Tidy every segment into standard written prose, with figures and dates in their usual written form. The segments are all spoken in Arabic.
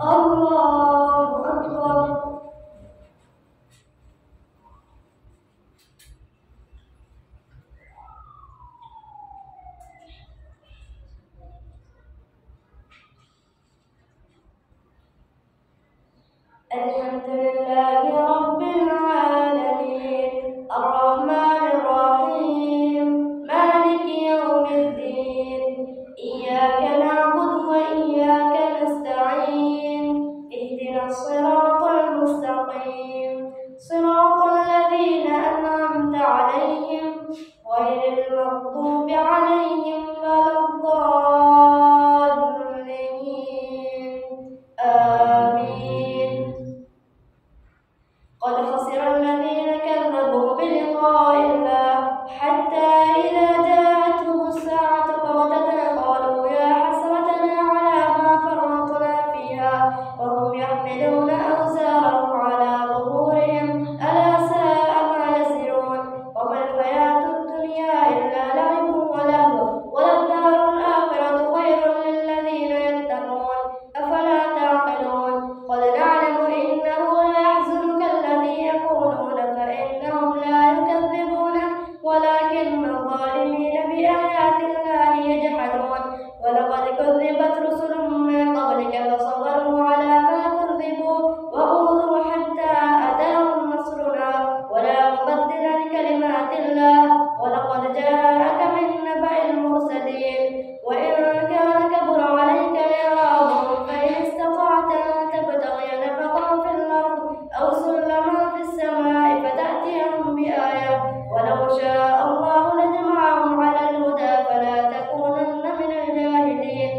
الله أكبر. الحمد لله رب العالمين الرحمن الرحيم مالك يوم الدين إياك نعبد وإياك نستعين اهدنا الصراط المستقيم صراط الذين أنعمت عليهم غير المغضوب عليهم ولا الضالين آمين. قد خسر الذين كذبوا بلقاء الله حتى إذا جاءتهم الساعة بغتة قالوا يا حسرتنا على ما فرطنا فيها وهم يحملون أوزارهم على ظهورهم ألا ساء ما يزرون. وما الحياة الدنيا إلا لعب ولهو وللدار الآخرة خير للذين يتقون أفلا تعقلون. قد نعلم إنه ليحزنك الذي يقولون فإنهم لا يكذبونك ولكن الظالمين بآيات الله يجحدون. ولقد كذبت رسل من قبلك فصبروا على ما كذبوا وأوذوا حتى أتاهم نصرنا ولا مبدل لكلمات الله ولقد جاءك من نبأ المرسلين. وإن كان كبر عليك إعراضهم فإن استطعت أن تبتغي نفقا في الأرض أو سلما في السماء فتأتيهم بآية ولو شاء الله لجمعهم على الهدى فلا تكونن من الجاهلين.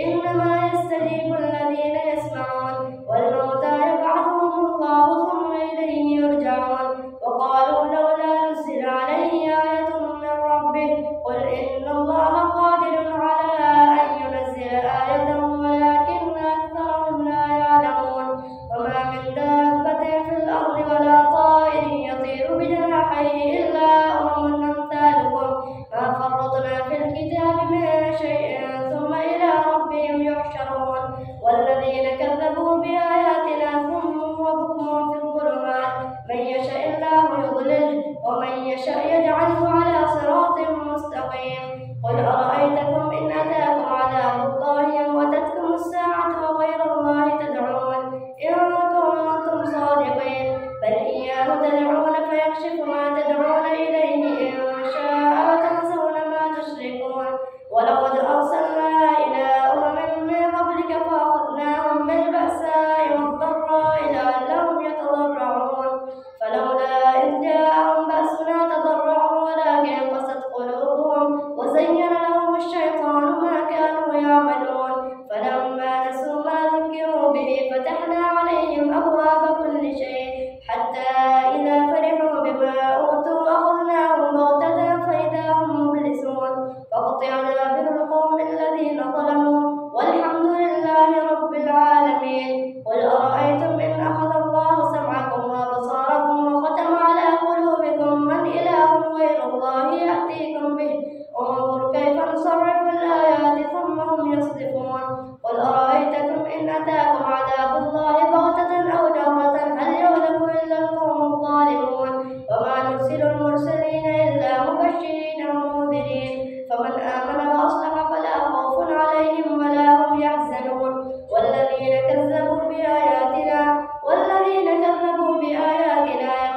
إنما يستجيب الذين يسمعون والموتى يبعثهم الله ثم إليه يرجعون. وقالوا لولا نزل عليه آية من ربه قل إن الله قادر على أن ينزل آية ولكن أكثرهم لا يعلمون. وما من دابة في الأرض ولا طائر يطير بجناحيه إلا أمم أمثالكم ما فرطنا في الكتاب من شيء ثم إلى ربهم يحشرون. والذين كذبوا بآياتنا ثم وبكم في الظلمات من يشاء الله يضلله ومن يشاء يجعله على صراط مستقيم. قل أرأيتكم إن أتاكم عذاب الله وأتتكم الساعة وغير الله تدعون إن كنتم صادقين بل إياه تدعون فيكشف ما تدعون إليه إن شاء وتنسون ما تشركون. ولقد أرسلنا إلى أمم من قبلك فأخذناهم بالبأساء والضراء لعلهم يتضرعون فلولا إذ جاءهم بأسنا تضرعوا ولكن قست قلوبهم وزين لهم الشيطان ما كانوا يعملون. فلما نسوا ما ذكروا به فتحنا عليهم أبواب كل شيء حتى إذا فرحوا بما أوتوا أخذناهم بغتة فإذا هم مبلسون. فقطع دابر القوم الذين ظلموا والحمد لله رب العالمين. قل أرأيتم إن أخذ الله سمعكم وأبصاركم وختم على قلوبكم من إله غير الله يأتيكم به انظر كيف نصرف الآيات ثم هم يصدفون. قل أرأيتكم إن أتاكم عذاب الله بغتة أو جهرة هل يهلك إلا القوم الظالمون. وما نرسل المرسلين إلا مبشرين ومنذرين فمن آمن وأصلح فلا خوف عليهم ولا هم يحزنون. والذين كذبوا بآياتنا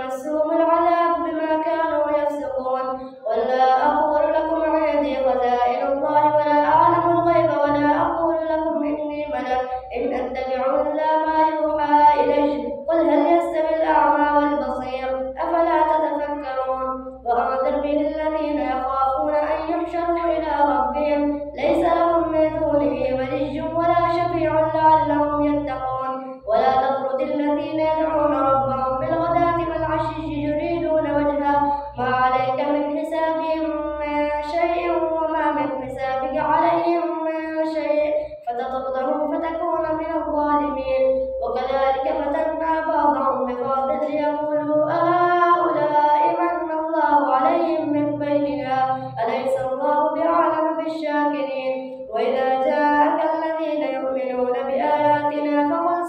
يمسهم العذاب بما كانوا يفسقون. قل لا أقول لكم عندي خزائن الله ولا أعلم الغيب ولا أقول لكم إني ملك إن أتبع إلا ما يوحى إلي. قل هل يستوي الأعمى والبصير أفلا تتفكرون. وأنذر به الذين يخافون أن يحشروا إلى ربهم ليس لهم من دونه ولي ولا شفيع لعلهم يتقون. ولا تطرد الذين يدعون ربهم بالغداة والعشي يريدون وجهه ما عليك من حسابهم من شيء وما من حسابك عليهم من شيء فتطردهم فتكون من الظالمين. وكذلك فتنا بعضهم ببعض ليقولوا أهؤلاء من الله عليهم من بيننا أليس الله بأعلم بالشاكرين. وإذا جاءك الذين يؤمنون بآياتنا فقل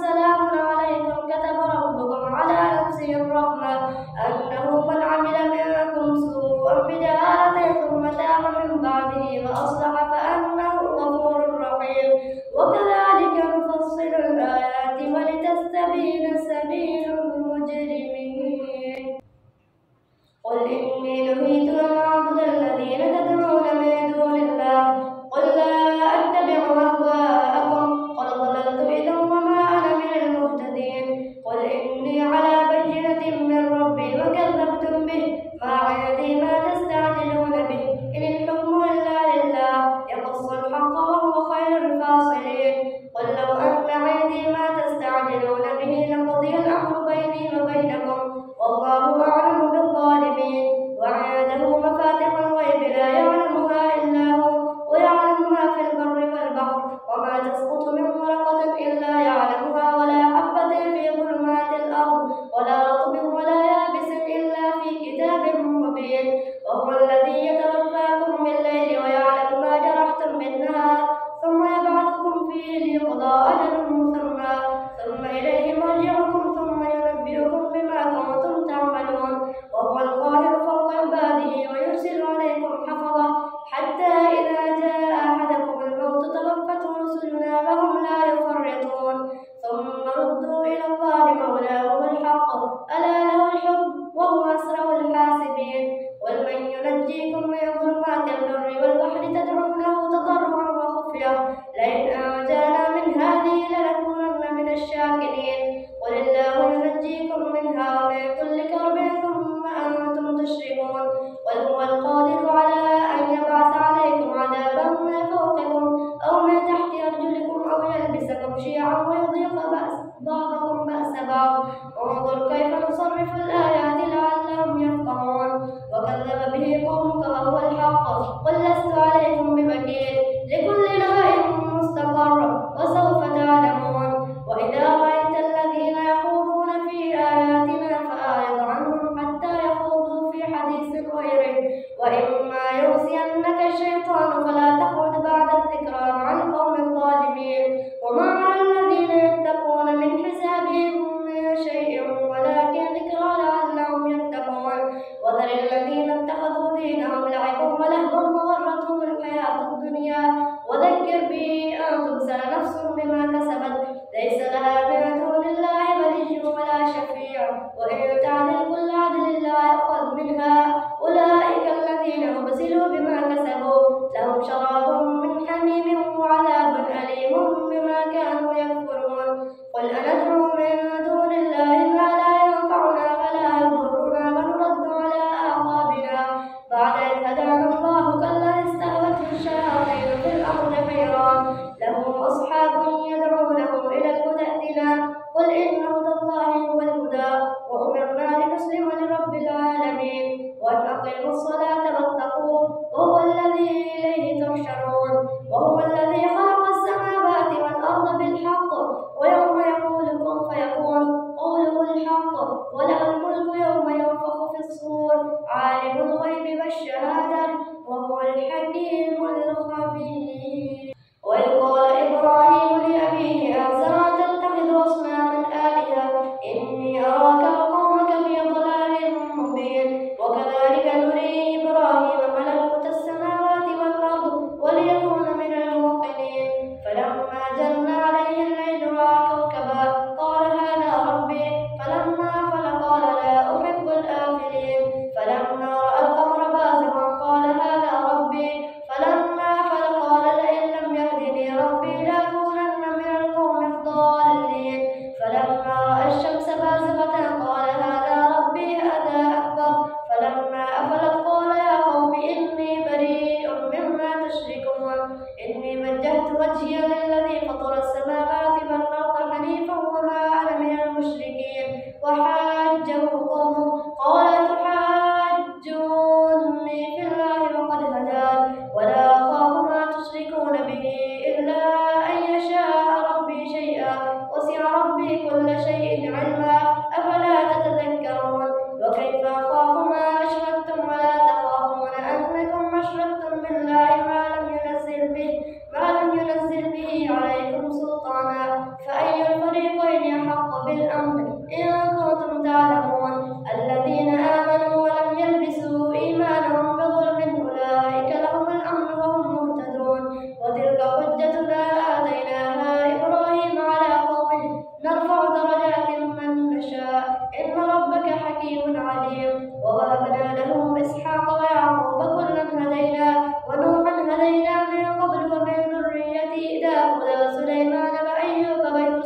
إذا وما أنا من المهتدين. قل إني على بينة من ربي وكذبتم به، ما عندي ما تستعجلون به، إن الحكم إلا لله يقص الحق وهو خير الفاصلين. قل لو أن عندي ما تستعجلون به لقضي الأمر بيني وبينكم، والله أعلم بالظالمين. وعنده مفاتح الغيب لا يعلمها إلا هو، ويعلم ما في البر والبحر، وما تسقط من ورقة إلا يعلمها، ولا حبة في ظلمات الأرض، ولا رطب ولا يابس إلا في كتاب مبين. وهو الذي يتوفاكم بالليل ويعلم ما جرحتم بالنهار، ثم يبعثكم فيه ليقضى أجل مسمى، ثم إليه مرجعكم ثم ينبئكم بما كنتم تعملون. وهو القاهر فوق عباده ويرسل عليكم حفظة، حتى إذا جاء أحدكم الموت توفته رسلنا وهم لا يفرطون، ثم ردوا إلى الله مولاهم الحق، ألا له الحكم وهو أسرع الحاسبين. ومن ينجيكم من ظلمات البر والبحر تدعونه تضرعا وخفية، لئن أنجانا من هذه لنكونن من الشاكرين. قل الله ينجيكم منها ومن كل كرب ثم أنتم تشركون. وهو القادر على أن يبعث عليكم عذابا من فوقكم أو من تحت أرجلكم أو يلبسكم شيعا ويضيق بعضكم بأس بعض. انظر كيف نصرف الآيات لعلهم يفقهون. وكذب به قومك وهو الحق، قل لست عليكم بوكيل، لكل نبأ مستقر وسوف تعلمون. وإذا رأيت الذين يخوضون في آياتنا فأعرض عنهم حتى يخوضوا في حديث غيره، وإما ينسينك الشيطان فلا تقعد بعد الذكرى مع القوم الظالمين. وما على الذين يتقون من حسابهم من شيء ولكن ذكرى لعلهم يتقون. وذر الذين اتخذوا دينهم لعبا ولهوا وغرتهم الحياة الدنيا، وذكر به أن تبصر نفس بما كسبت، ليس لها من دون الله ولي ولا شفيع، وإن تعدل كل عدل لا يؤخذ منها. أولئك الذين أبسلوا بما كسبوا، لهم شراب من حميم وعذاب أليم بما كانوا يكفرون. قل أندعو من دون الله ما لا ينفعنا ولا يضرنا ونرد على أعقابنا بعد إذ هدانا الله كالذي استهوته الشياطين في الأرض حيران له أصحاب يدعونه إلى الهدى ائتنا. قل إن هدى الله هو الهدى، وأمرنا لنسلم لرب العالمين، وأن أقيموا الصلاة واتقوه، وهو الذي إليه تحشرون. وهو الذي خلق السماوات والأرض بالحق، ويوم يقول كن فيكون قوله الحق، وله الملك يوم ينفخ في الصور، عالم الغيب والشهادة، وهو الحكيم الخبير. وإذ قال إبراهيم لأبيه آزر أتتخذ أصناما آلهة إني أراك وقومك في ضلال مبين. وكذلك نري إبراهيم ملكوت السماوات والأرض وليكون من الموقنين. فلما جن عليه الليل رأى كوكبا قال هذا ربي، فلما أفل قال لا أحب الآفلين. فلما رأى القمر بازغا قال هذا ربي، فلما أفل قال لئن لم يهدني ربي لأكونن من القوم الضالين. فلما رأى الشمس بازغة قال هذا ربي هذا أكبر. فلما أفلت قال يا قوم إني بريء مما تشركون، إني وجهت وجهي للذي فطر السماوات والأرض حنيفا وما أنا من المشركين. وحاجه قومه قال تحاجوني في الله وقد هدان، ولا أخاف ما تشركون به إلا أن يشاء ربي شيئا، وسع ربي كل شيء علما، أفلا تتذكرون. وكيف أخاف ما أشركتم ولا تخافون أنكم أشركتم بالله ما لم ينزل به عليكم سلطانا، فأي الفريقين أحق بالأمر إن كنتم تعلمون. الذين آمنوا ولم يلبسوا إيمانهم بظلم أولئك لهم الأمن وهم مهتدون. وتلك حجتنا آتيناها إبراهيم على قومه نرفع درجات من نشاء إن ربك حكيم عليم. ووهبنا له إسحاق ويعقوب كلا هدينا، ونوحا هدينا من قبل ومن ذريته داود وسليمان وأيوب ويوسف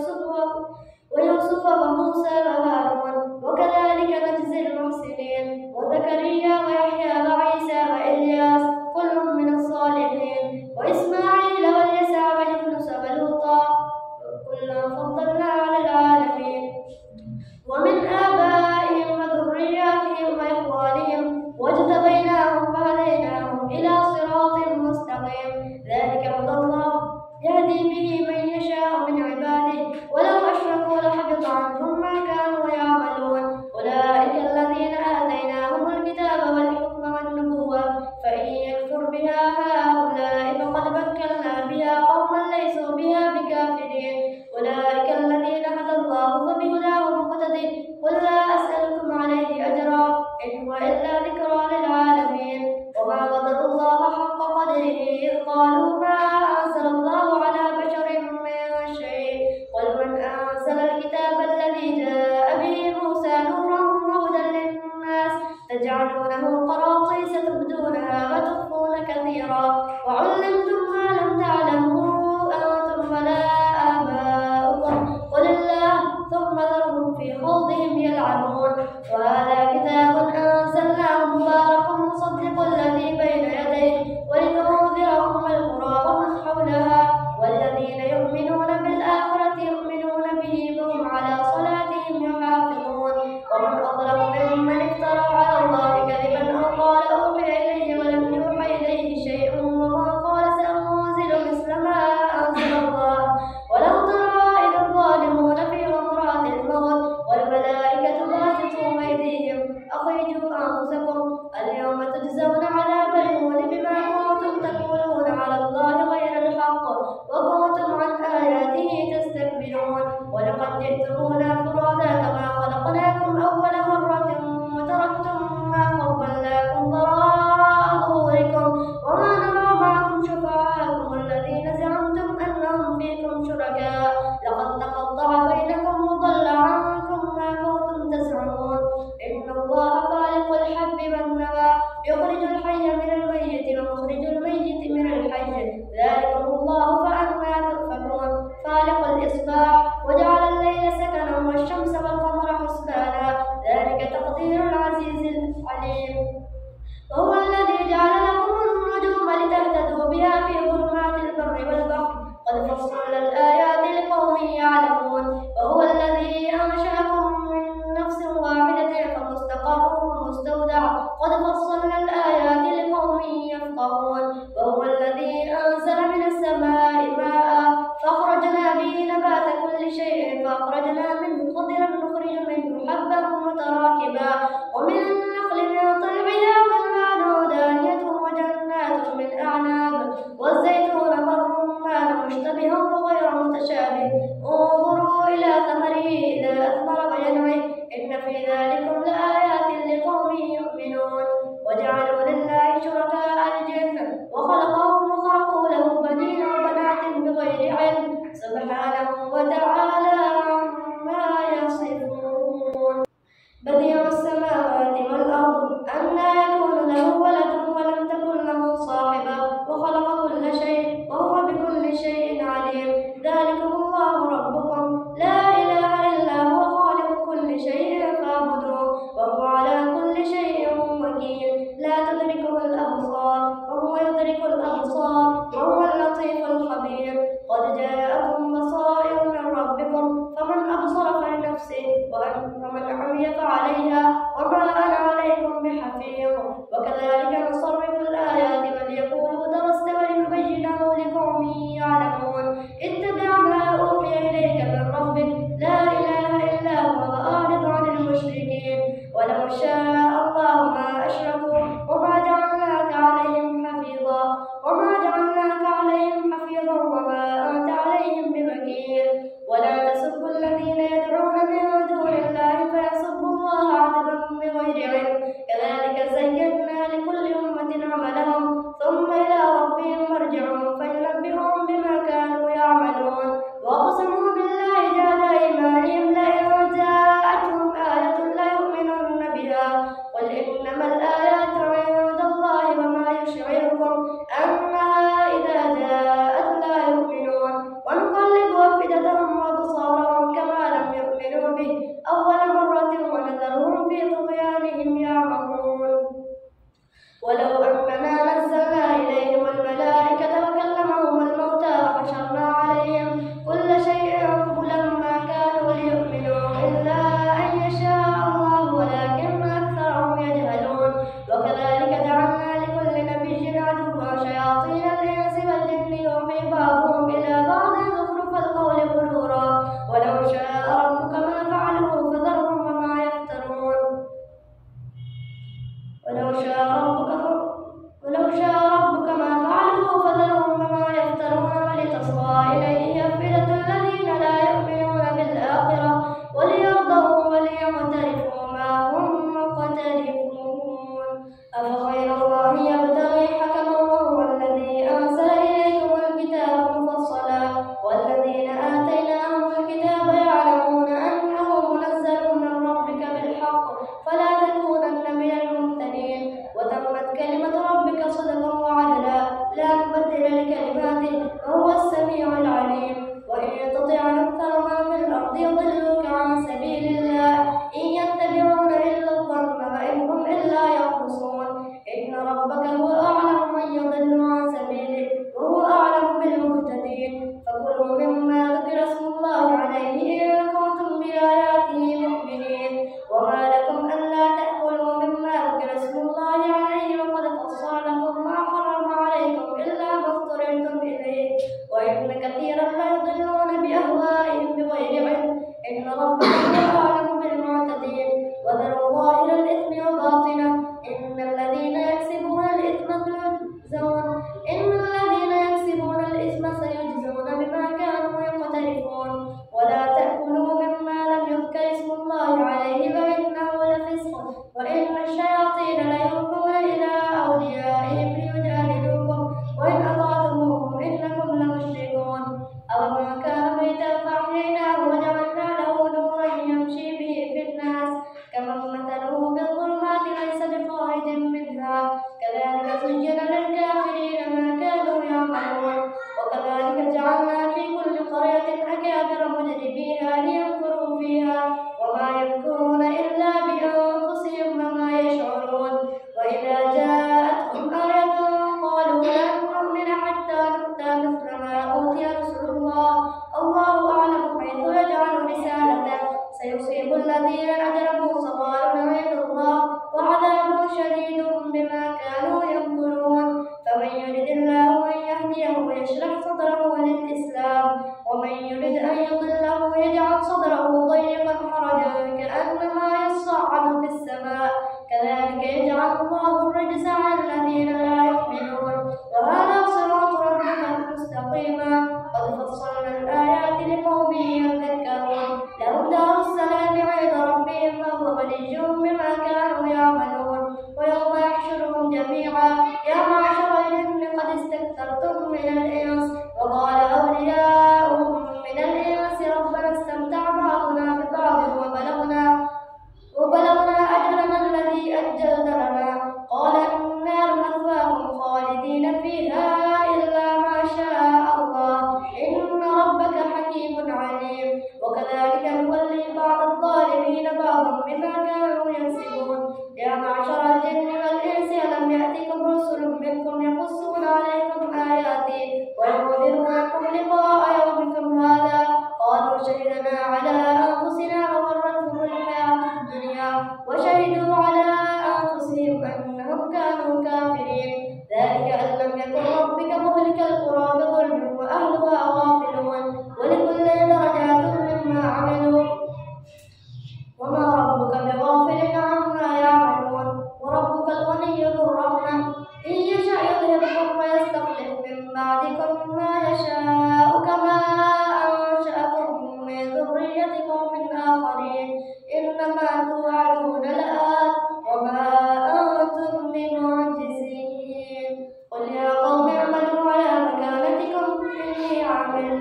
ولقد جئتمونا فرادا كما خلقناكم أول مرة وتركتم ما خولناكم وراء ظهوركم وما نرى معكم شفعاءكم الذين زعمتم أنهم فيكم شركاء لقد تقطع بينكم وضل عنكم ما كنتم تزعمون إن الله خالق الحب والنوى يخرج الحي من الميت ومخرج الميت من الحي ذلكم الله فأنا تؤفكون خالق الإصباح وجعل الليل سكنا والشمس والقمر حسبانا ذلك تقدير العزيز العليم وهو الذي جعل لكم النجوم لتهتدوا بها في ظلمات البر والبحر قد فصلنا الآيات لقوم يعلمون وهو الذي أنشأكم من نفس واحدة فمستقر ومستودع قد فصلنا الآيات لقوم يفقهون وهو الذي أنزل من السماء ماء فأخرجنا به نبات كل شيء فأخرجنا منه خضرا نخرج منه حبا متراكبا ومن النخل من طلعها قنوان دانية وجنات من أعناب والزيتون والرمان مشتبها وغير متشابه انظروا إلى ثمره إذا أثمر وينعم إن في ذلكم لآيات لقوم يؤمنون وجعلوا لله شركاء الجن وخلقهم وخلقوا له بنين وبنات بغير علم سبحانه وتعالى عما يصفون بديع السماوات والأرض أنى يكون له ولد ولم تكن له صاحبة وخلق كل شيء وهو بكل شيء عليم ذلكم الله ربكم لا إله إلا هو خالق كل شيء فاعبدوه وهو على كل شيء وكيل لا تدركه الأبصار وهو يدرك الأبصار وهو اللطيف الخبير قد جاءكم بصائر من ربكم فمن أبصر فلنفسه ومن عمي فعليها وما أنا عليكم بحفيظ وكذلك نصرف الآيات وليقولوا درست ولنبينه لقوم يعلمون اتبع ما أوحي إليك من ربك لا إله إلا هو وأعرض عن المشركين ولو شاء الله ما أشركوا وما جعلناك عليهم حفيظا وما أنت عليهم بوكيل ولا تسبوا الذين يدعون من دون الله فيسبوا الله عدوا بغير علم كذلك زينا لكل أمة عملهم الذين أجرموا صغار عند الله وعذاب شديد بما كانوا يمكرون. فمن يرد الله أن يهديه يشرح صدره للإسلام ومن يرد أن يضله يجعل صدره ضيقا حرجا كأنما يصعد في السماء كذلك يجعل الله الرجس على الذين لا يؤمنون. وهذا صراط ربك مستقيما قد فصلنا الآيات لقوم يذكرون لهم دار السلام عند ربهم وهو غني بما كانوا يعملون. ويوم يحشرهم جميعا يا معشر الجن قد استكثرتم من الإنس وقال أولياؤهم من الإنس ربنا استمتع بعضنا ببعض وبلغنا أجلنا الذي أجلت لنا قال النار مثواكم خالدين فيها إلا ما شاء الله إن ربك حكيم عليم. وكذلك نولي بعض الظالمين بعضا بما كانوا يكسبون. يا معشر الجن والإنس ألم يأتكم رسل منكم يقصون عليكم آياتي وينذرونكم لقاء يومكم هذا قالوا شهدنا على أنفسنا وغرتهم الحياة الدنيا وشهدوا على أنفسهم أنهم كانوا كافرين. ذلك أن لم يكن ربك مهلك القرى بظلم وأهلها غافلون ولكل درجات مما عملوا وما ربك بغافل عما يعملون. وربك الغني ذو الرحمة إن يشاء يذهبكم ويستخلف من بعدكم ما يشاء كما أنشأكم من ذرية قوم آخرين إنما توعدون لآت وما أنتم بمعجزين. قل يا قوم اعملوا على مكانتكم إني عامل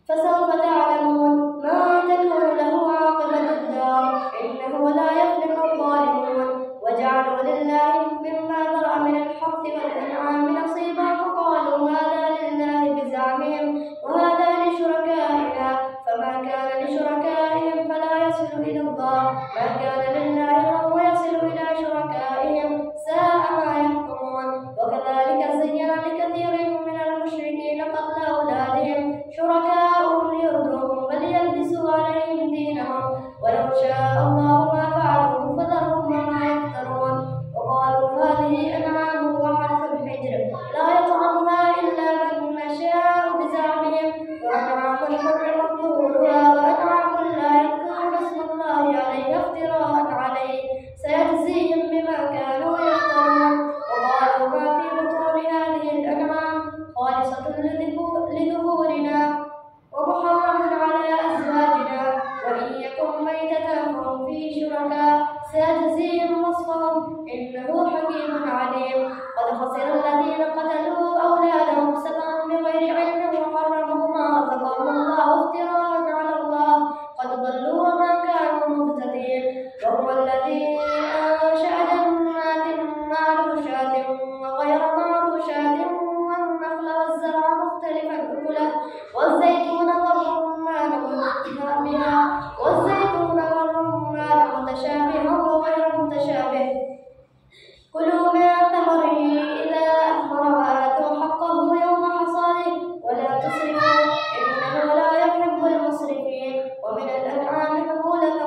فسوف تعلمون من تكون له عاقبة الدار إنه لا يفلح الظالمون. وجعلوا لله مما ذرأ من الحرث والأنعام نصيبا فقالوا هذا لله بزعمهم وهذا لشركائنا فما كان لشركائهم فلا يصل إلى الله ما كان لله فهو يصل إلى شركائهم ساء ما يحكمون. وكذلك زين لكثير من المشركين قتل أولادهم شركاؤهم ليردوهم وليلبسوا عليهم دينهم ولو شاء الله ما فعلوه فذرهم وما يفترون. وقالوا هذه أنعام وحرث حجر لا يطعمها إلا من نشاء بزعمهم وأنعام حرمت ظهورها وأنعام لا يذكرون اسم الله عليه افتراء عليه سيجزيهم بما كانوا يفترون. وقالوا ما في بطون هذه الأنعام خالصة لذكورنا ومحرم على أزواجنا وإن يكن ميتة فهم فيه شركاء سيجزيهم وصفهم إنه حكيم عليم. قد خسر الذين قتلوا أولادهم سفها بغير علم وحرموا ما رزقهم الله افتراء على الله قد ضلوا وما كانوا مهتدين. وهو الذي أنشأ جنات معروشات وغير معروشات والنخل والزرع مختلفا أكله والزيتون والرمان متشابها وغير متشابه كلوا من ثمره إذا أثمر وآتوا حقه يوم حصاده ولا تسرفوا إنه لا يحب المسرفين. ومن الأنعام حمولة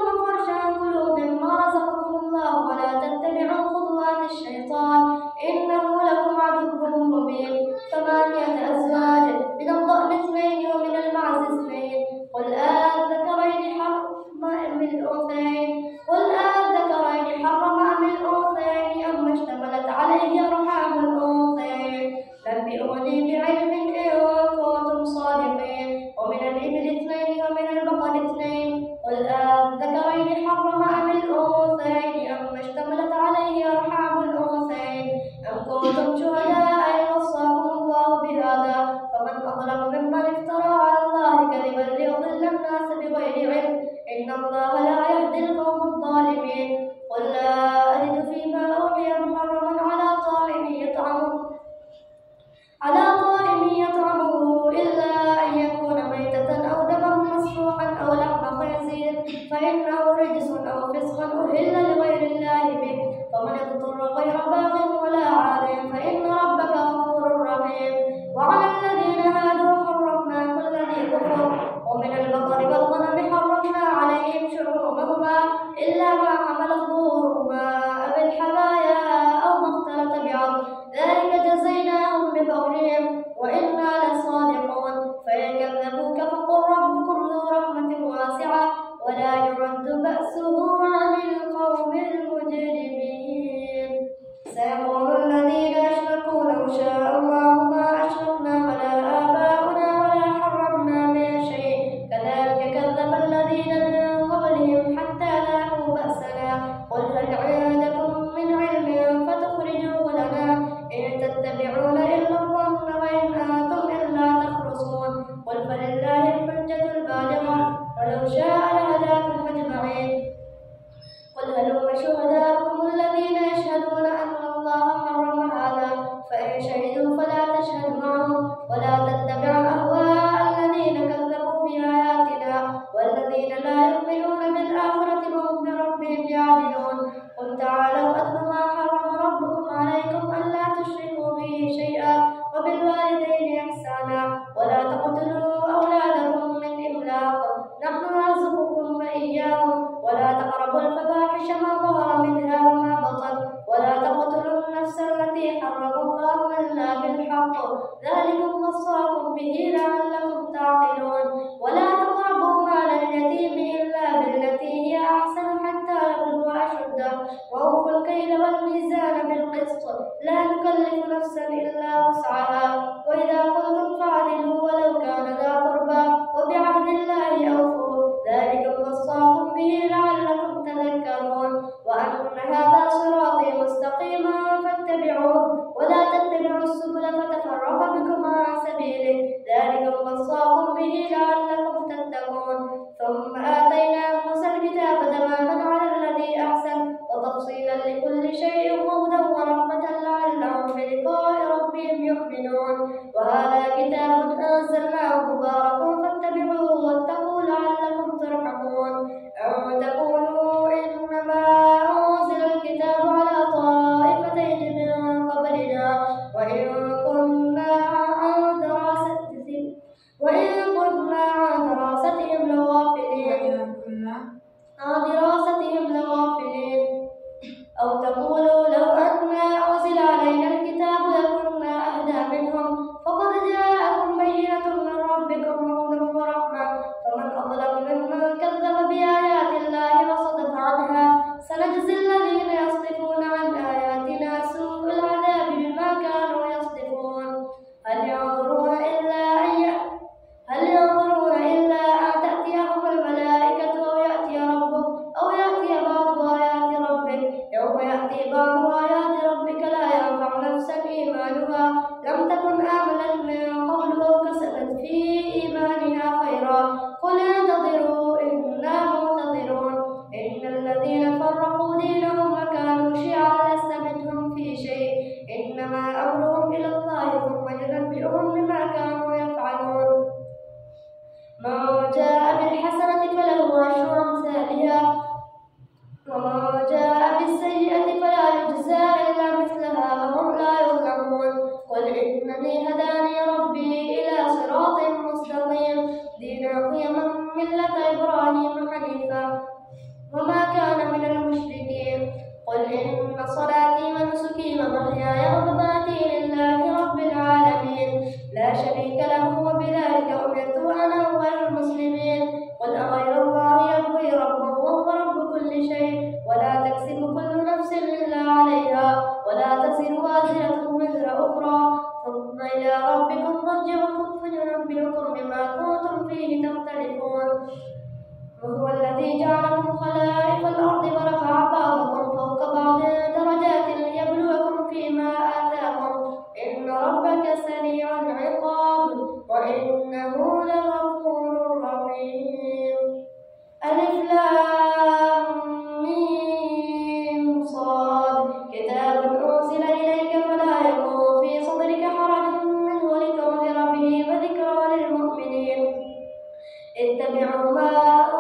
وفرشا كلوا مما رزقكم الله ولا تتبعوا خطوات الشيطان إنه لكم عدو مبين. 8 أزواج من الضأن 2 ومن المعز 2 قل آذكرين حرم أم الأنثيين أم اشتملت عليه أرحام الأنثيين نبئوني بعلم إن كنتم صادقين. ومن الإبل 2 ومن البقر 2 قل آذكرين حرم أم الأنثيين أم اشتملت عليه أرحام الأنثيين أم كنتم شهداء إذ وصاكم الله بهذا فمن أظلم ممن افترى على الله كذبا ليضل الناس بغير علم إن الله لا يهدي القوم الظالمين. قل لا أجد فيما أوحي محرما على طاعم يطعمه إلا أن يكون ميتة أو دما مسفوحا أو لحم خنزير فإنه رجس أو فسقا أهل لغير الله به فمن اضطر غير باغ ولا عاد فإن ربك غفور رحيم. وعلى الذين هادوا حرمنا كل ذي ظفر ومن وصاكم به لعلكم تتقون. ثم آتينا موسى الكتاب تماما على الذي أحسن وتفصيلا لكل شيء وهدى ورحمة لعلهم بلقاء ربهم يؤمنون. وهذا كتاب أنزلناه مبارك فاتبعوه واتقوا لعلكم ترحمون. أن تقولوا إنما أنزل الكتاب على طائفتين من قبلنا وإن كنا عن دراستهم لغافلين. أو تقولوا لو أنا أنزل علينا الكتاب لكنا أهدى منهم فقد جاءكم بينة من ربكم وهدى ورحمة فمن أظلم ممن كذب بآيات الله وصدف عنها. سنجزي الذين يصدفون عن آياتنا سوء العذاب بما كانوا يصدفون. هل ينظرون إلا أن تأتيهم الملائكة أو يأتي بعض آيات ربك. يوم يأتي بعض آيات ربك لا ينفع نفسا إيمانها لم تكن آمنت من قبل أو كسبت في إيمانها خيرا. قل انتظروا إنا منتظرون. إن الذين فرقوا دينهم وكانوا شيعا لست منهم في شيء إنما أمرهم إلى الله ثم ينبئهم بما كانوا يفعلون. من جاء بالحسنة فله عشر أمثالها ومن جاء بالسيئة فلا يجزى إلا مثلها وهم لا يظلمون. قل إنني هداني ربي إلى صراط مستقيم دينا قيما ملة إبراهيم حنيفا وما كان من المشركين. قل إن صلاتي ونسكي ومحياي ومماتي لله رب العالمين لا شريك له وبذلك أمرت وأنا أول المسلمين. قل أغير الله يبغي ربا وهو رب كل شيء ولا تكسب كل نفس إلا عليها ولا تزر وازرة وزر أخرى ثم إلى ربكم مرجعكم فينبئكم بما كنتم فيه تختلفون. وهو الذي جعلكم خلائف الأرض ورفع بعضكم فوق بعض درجات ليبلوكم فيما آتاكم إن ربك سريع العقاب وإنه لغفور رحيم. ألف لام ميم صاد كتاب أنزل إليك فلا يكن في صدرك حرج منه لتنذر به وذكرى للمؤمنين. اتبعوا ما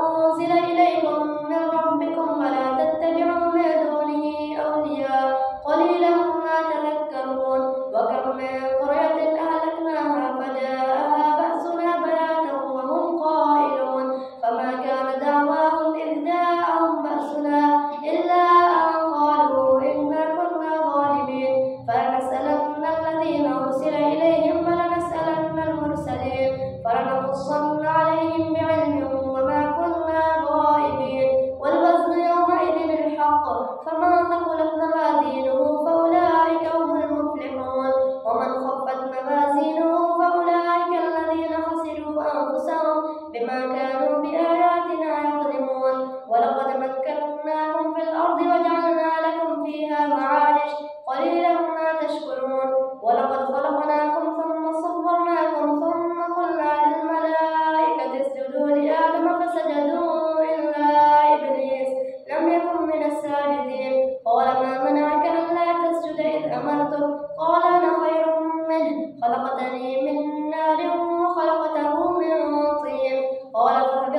أنزل إليكم من ربكم ولا تتبعوا من دونه أولياء قليلا ما تذكرون. وكم من قرية أهلكناها فجاءها بأسنا بياتا وهم قائلون فما كان دعواهم إذ جاءهم بأسنا إلا أن قالوا إنا كنا ظالمين. فلنسألن الذين أرسل إليهم ولنسألن المرسلين فلنقصن عليهم بعلم وما كنا غائبين. والوزن يومئذ الحق فمن ثقلت موازينه فأولئك هم المفلحون ومن خفت موازينه فأولئك الذين خسروا أنفسهم بما كانوا بآياتنا يظلمون. ولقد مكناكم في الأرض وجعلنا لكم فيها معايش قليلا ما تشكرون. ولقد خلقناكم ثم صورناكم ثم قلنا للملائكة اسجدوا لآدم فسجدوا إلا إبليس لم يكن من الساجدين. قال ما منعك ألا تسجد إذ أمرتك قال أنا خير منه خلقتني من نار وخلقته من طين. قال فاهبط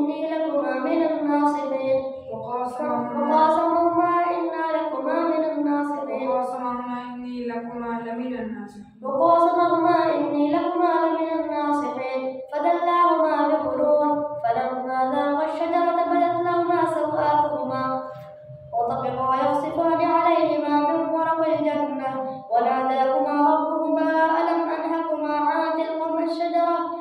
إني لكما من الناصحين وقاسمهما إني لكما من الناصحين فدلاهما بغرور فلما ذاقا الشجرة بدت لهما سوآتهما وطفقا يخصفان عليهما من ورق الجنة وناداهما ربهما ألم أنهكما عن تلكما الشجرة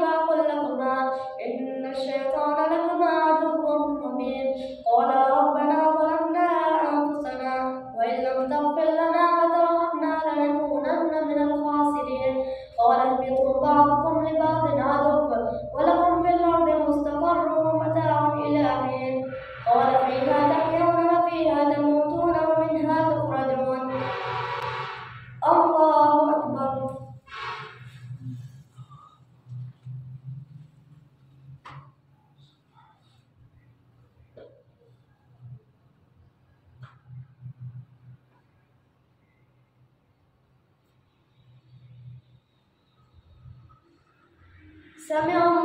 وأقل لكما إن الشيطان لكما عدو مبين قالا ربنا ظلمنا أنفسنا وإن لم تغفر لنا وترحمنا لنكونن من الخاسرين قال اهبطوا بعضكم لبعض عدو ولكم في الأرض مستقر ومتاع إلى حين قال فيها تحيون وفيها تموتون ومنها تخرجون. الله أكبر. سمع